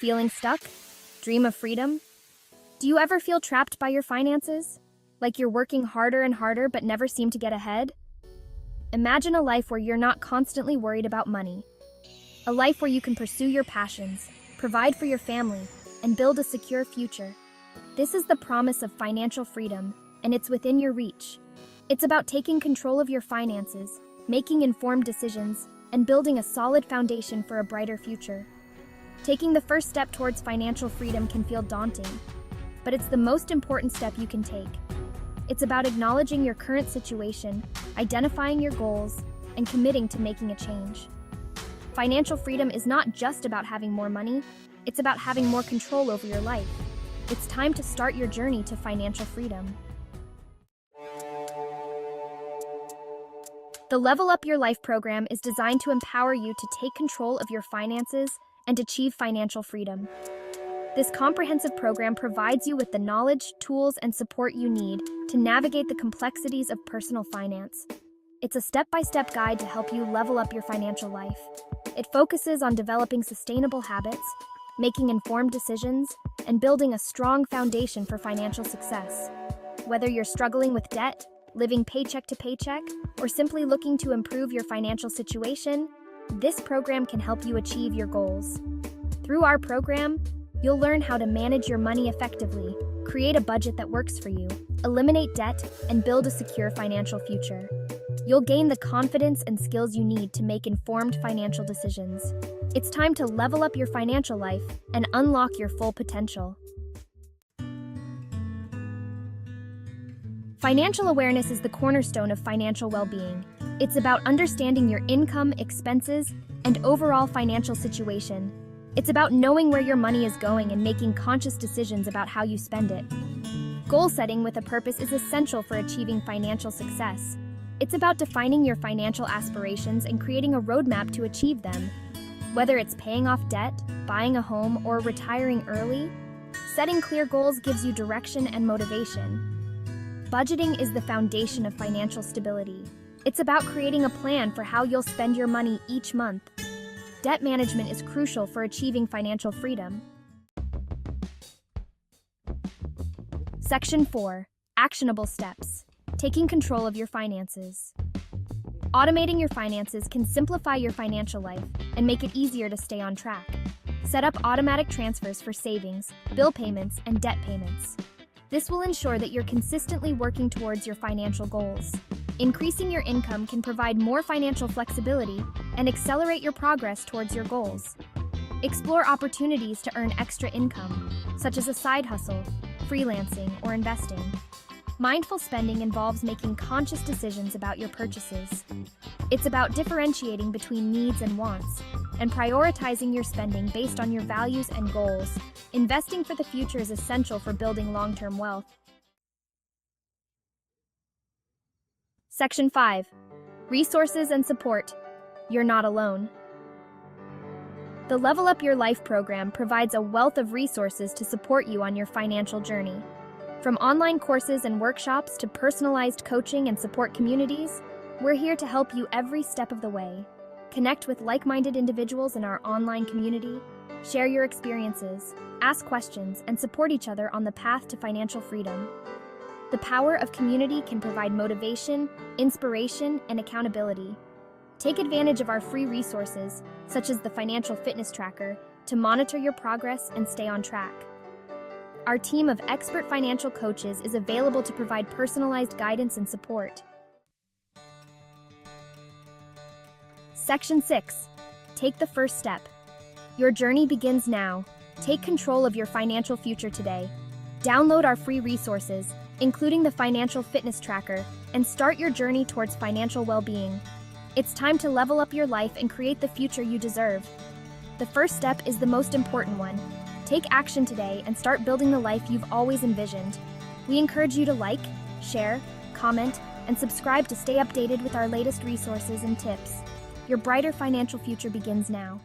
Feeling stuck? Dream of freedom? Do you ever feel trapped by your finances? Like you're working harder and harder but never seem to get ahead? Imagine a life where you're not constantly worried about money. A life where you can pursue your passions, provide for your family, and build a secure future. This is the promise of financial freedom, and it's within your reach. It's about taking control of your finances, making informed decisions, and building a solid foundation for a brighter future. Taking the first step towards financial freedom can feel daunting, but it's the most important step you can take. It's about acknowledging your current situation, identifying your goals, and committing to making a change. Financial freedom is not just about having more money, it's about having more control over your life. It's time to start your journey to financial freedom. The Level Up Your Life program is designed to empower you to take control of your finances and achieve financial freedom. This comprehensive program provides you with the knowledge, tools, and support you need to navigate the complexities of personal finance. It's a step-by-step guide to help you level up your financial life. It focuses on developing sustainable habits, making informed decisions, and building a strong foundation for financial success. Whether you're struggling with debt, living paycheck to paycheck, or simply looking to improve your financial situation, this program can help you achieve your goals. Through our program, you'll learn how to manage your money effectively, create a budget that works for you, eliminate debt, and build a secure financial future. You'll gain the confidence and skills you need to make informed financial decisions. It's time to level up your financial life and unlock your full potential. Financial awareness is the cornerstone of financial well-being. It's about understanding your income, expenses, and overall financial situation. It's about knowing where your money is going and making conscious decisions about how you spend it. Goal setting with a purpose is essential for achieving financial success. It's about defining your financial aspirations and creating a roadmap to achieve them. Whether it's paying off debt, buying a home, or retiring early, setting clear goals gives you direction and motivation. Budgeting is the foundation of financial stability. It's about creating a plan for how you'll spend your money each month. Debt management is crucial for achieving financial freedom. Section 4. Actionable steps. Taking control of your finances. Automating your finances can simplify your financial life and make it easier to stay on track. Set up automatic transfers for savings, bill payments, and debt payments. This will ensure that you're consistently working towards your financial goals. Increasing your income can provide more financial flexibility and accelerate your progress towards your goals. Explore opportunities to earn extra income, such as a side hustle, freelancing, or investing. Mindful spending involves making conscious decisions about your purchases. It's about differentiating between needs and wants, and prioritizing your spending based on your values and goals. Investing for the future is essential for building long-term wealth. Section 5. Resources and support. You're not alone. The Level Up Your Life program provides a wealth of resources to support you on your financial journey. From online courses and workshops to personalized coaching and support communities, we're here to help you every step of the way. Connect with like-minded individuals in our online community, share your experiences, ask questions, and support each other on the path to financial freedom. The power of community can provide motivation, inspiration, and accountability. Take advantage of our free resources, such as the Financial Fitness Tracker, to monitor your progress and stay on track. Our team of expert financial coaches is available to provide personalized guidance and support. Section 6. Take the first step. Your journey begins now. Take control of your financial future today. Download our free resources, including the Financial Fitness Tracker, and start your journey towards financial well-being. It's time to level up your life and create the future you deserve. The first step is the most important one. Take action today and start building the life you've always envisioned. We encourage you to like, share, comment, and subscribe to stay updated with our latest resources and tips. Your brighter financial future begins now.